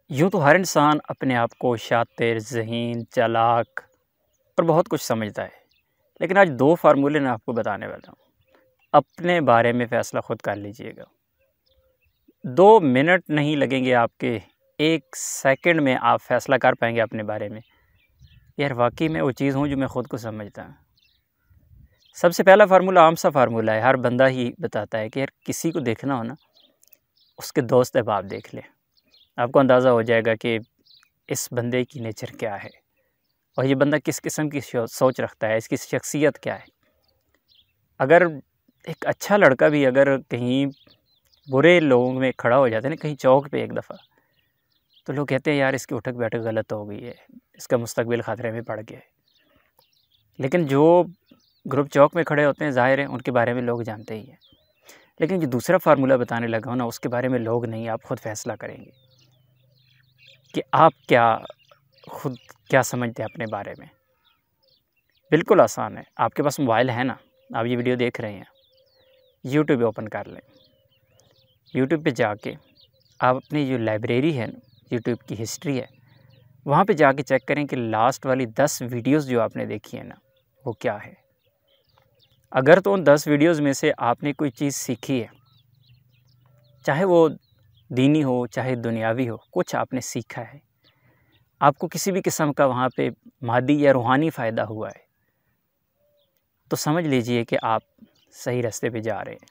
यूँ तो हर इंसान अपने आप को शातिर, ज़हीन, चालाक और बहुत कुछ समझता है। लेकिन आज 2 फ़ार्मूले मैं आपको बताने वाला हूँ। अपने बारे में फ़ैसला खुद कर लीजिएगा। 2 मिनट नहीं लगेंगे आपके, 1 सेकंड में आप फ़ैसला कर पाएँगे अपने बारे में। यार वाक़ई मैं वो चीज़ हूँ जो मैं खुद को समझता हूँ। सबसे पहला फ़ार्मूला आम सा फ़ार्मूला है, हर बंदा ही बताता है कि यार किसी को देखना हो ना, उसके दोस्त अहबाब देख ले। आपको अंदाज़ा हो जाएगा कि इस बंदे की नेचर क्या है और ये बंदा किस किस्म की सोच रखता है, इसकी शख्सियत क्या है। अगर एक अच्छा लड़का भी अगर कहीं बुरे लोगों में खड़ा हो जाता है ना, कहीं चौक पे एक दफ़ा, तो लोग कहते हैं यार इसकी उठक बैठक गलत हो गई है, इसका मुस्तकबिल ख़तरे में पड़ गया है। लेकिन जो ग्रुप चौक में खड़े होते हैं, ज़ाहिर है उनके बारे में लोग जानते ही हैं। लेकिन जो दूसरा फार्मूला बताने लगा हूँ ना, उसके बारे में लोग नहीं, आप खुद फ़ैसला करेंगे कि आप खुद क्या समझते हैं अपने बारे में। बिल्कुल आसान है, आपके पास मोबाइल है ना, आप ये वीडियो देख रहे हैं, यूट्यूब ओपन कर लें। यूट्यूब पे जाके आप अपनी जो लाइब्रेरी है ना, यूट्यूब की हिस्ट्री है, वहाँ पे जाके चेक करें कि लास्ट वाली 10 वीडियोज़ जो आपने देखी है ना, वो क्या है। अगर तो उन 10 वीडियोज़ में से आपने कोई चीज़ सीखी है, चाहे वो दीनी हो, चाहे दुनियावी हो, कुछ आपने सीखा है, आपको किसी भी किस्म का वहाँ पे मादी या रूहानी फ़ायदा हुआ है, तो समझ लीजिए कि आप सही रास्ते पे जा रहे हैं।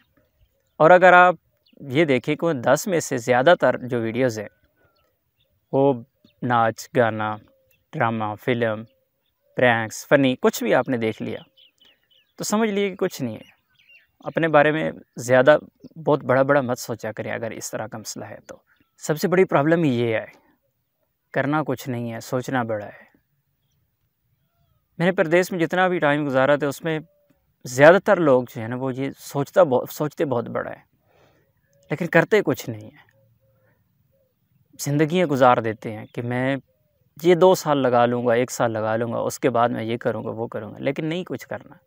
और अगर आप ये देखें कि 10 में से ज़्यादातर जो वीडियोज़ हैं वो नाच, गाना, ड्रामा, फ़िल्म, प्रैंक्स, फ़नी कुछ भी आपने देख लिया, तो समझ लिए कि कुछ नहीं है। अपने बारे में ज़्यादा बहुत बड़ा-बड़ा मत सोचा करें अगर इस तरह का मसला है तो। सबसे बड़ी प्रॉब्लम ये है, करना कुछ नहीं है, सोचना बड़ा है। मैंने परदेश में जितना भी टाइम गुज़ारा था उसमें ज़्यादातर लोग जो है ना, वो ये सोचते बहुत बड़ा है, लेकिन करते कुछ नहीं है। ज़िंदगियाँ गुज़ार देते हैं कि मैं ये 2 साल लगा लूँगा, 1 साल लगा लूँगा, उसके बाद मैं ये करूँगा, वो करूँगा, लेकिन नहीं कुछ करना।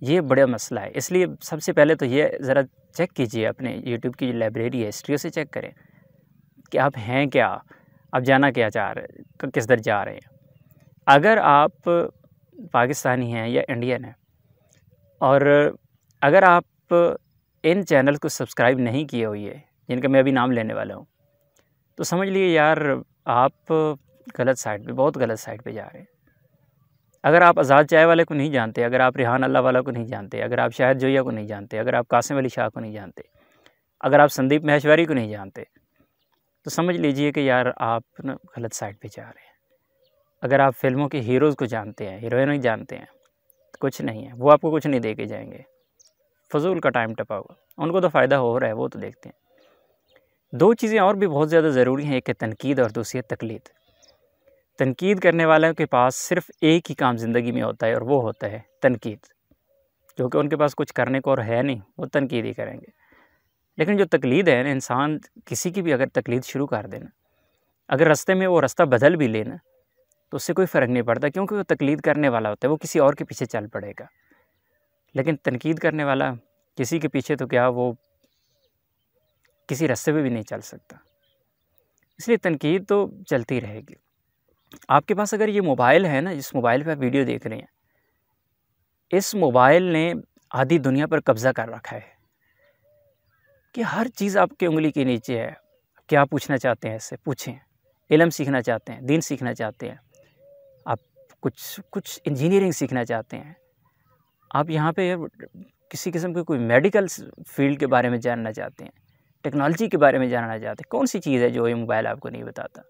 ये बड़ा मसला है। इसलिए सबसे पहले तो ये ज़रा चेक कीजिए, अपने यूट्यूब की जो लाइब्रेरी है, हिस्ट्री उसे चेक करें कि आप हैं क्या? आप जाना क्या चाह रहे हैं? किस दर जा रहे हैं? अगर आप पाकिस्तानी हैं या इंडियन हैं और अगर आप इन चैनल को सब्सक्राइब नहीं किए हुए हैं, जिनका मैं अभी नाम लेने वाला हूँ, तो समझ लिए यार आप गलत साइड पे, बहुत गलत साइड पे जा रहे हैं। अगर आप आज़ाद चाय वाले को नहीं जानते, अगर आप रेहान अल्लाह वाला को नहीं जानते, अगर आप शाहिद जोया को नहीं जानते, अगर आप कासिम अली शाह को नहीं जानते, अगर आप संदीप माहेश्वरी को नहीं जानते, तो समझ लीजिए कि यार आप ना गलत साइड पे जा रहे हैं। अगर आप फ़िल्मों के हीरोज़ को जानते हैं, हीरोइन को जानते हैं, तो कुछ नहीं है, वो आपको कुछ नहीं दे के जाएँगे। फ़ुज़ूल का टाइम टपा हुआ, उनको तो फ़ायदा हो रहा है, वो तो देखते हैं। 2 चीज़ें और भी बहुत ज़्यादा ज़रूरी हैं, एक है तनकीद और दूसरी है तक़लीद। तनकीद करने वालों के पास सिर्फ़ एक ही काम ज़िंदगी में होता है और वो होता है तनकीद, क्योंकि उनके पास कुछ करने को और है नहीं, वो तनकीद ही करेंगे। लेकिन जो तक़लीद है ना, इंसान किसी की भी अगर तक़लीद शुरू कर दे ना, अगर रास्ते में वो रास्ता बदल भी ले ना, तो उससे कोई फ़र्क नहीं पड़ता, क्योंकि वो तक़लीद करने वाला होता है, वो किसी और के पीछे चल पड़ेगा। लेकिन तनकीद करने वाला किसी के पीछे तो क्या, वो किसी रास्ते पे भी नहीं चल सकता। इसलिए तनकीद तो चलती रहेगी। आपके पास अगर ये मोबाइल है ना, जिस मोबाइल पे आप वीडियो देख रहे हैं, इस मोबाइल ने आधी दुनिया पर कब्ज़ा कर रखा है कि हर चीज़ आपकी उँगली के नीचे है। क्या पूछना चाहते हैं इससे पूछें, इल्म सीखना चाहते हैं, दीन सीखना चाहते हैं, आप कुछ इंजीनियरिंग सीखना चाहते हैं, आप यहाँ पे किसी किस्म की कोई मेडिकल फील्ड के बारे में जानना चाहते हैं, टेक्नोलॉजी के बारे में जानना चाहते हैं, कौन सी चीज़ है जो ये मोबाइल आपको नहीं बताता।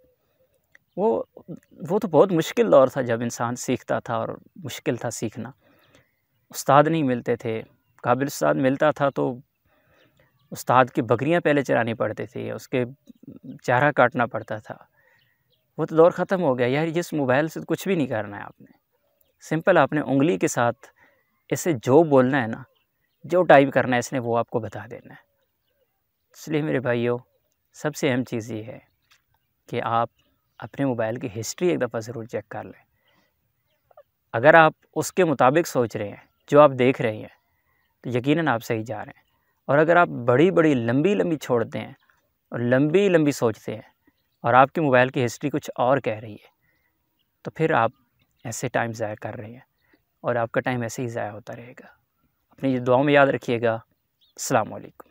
वो तो बहुत मुश्किल दौर था जब इंसान सीखता था और मुश्किल था सीखना। उस्ताद नहीं मिलते थे, काबिल उस्ताद मिलता था तो उस्ताद की बकरियाँ पहले चरानी पड़ती थी, उसके चारा काटना पड़ता था। वो तो दौर ख़त्म हो गया यार, जिस मोबाइल से कुछ भी नहीं करना है आपने। सिंपल आपने उँगली के साथ इसे जो बोलना है ना, जो टाइप करना है इसने, वो आपको बता देना है। इसलिए मेरे भाइयों, सबसे अहम चीज़ ये है कि आप अपने मोबाइल की हिस्ट्री एक दफ़ा ज़रूर चेक कर लें। अगर आप उसके मुताबिक सोच रहे हैं, जो आप देख रहे हैं, तो यकीनन आप सही जा रहे हैं। और अगर आप बड़ी-बड़ी, लंबी-लंबी छोड़ते हैं और लंबी-लंबी सोचते हैं और आपके मोबाइल की हिस्ट्री कुछ और कह रही है, तो फिर आप ऐसे टाइम ज़ाया कर रहे हैं और आपका टाइम ऐसे ही ज़ाया होता रहेगा। अपनी दुआओं में याद रखिएगा। अस्सलाम वालेकुम।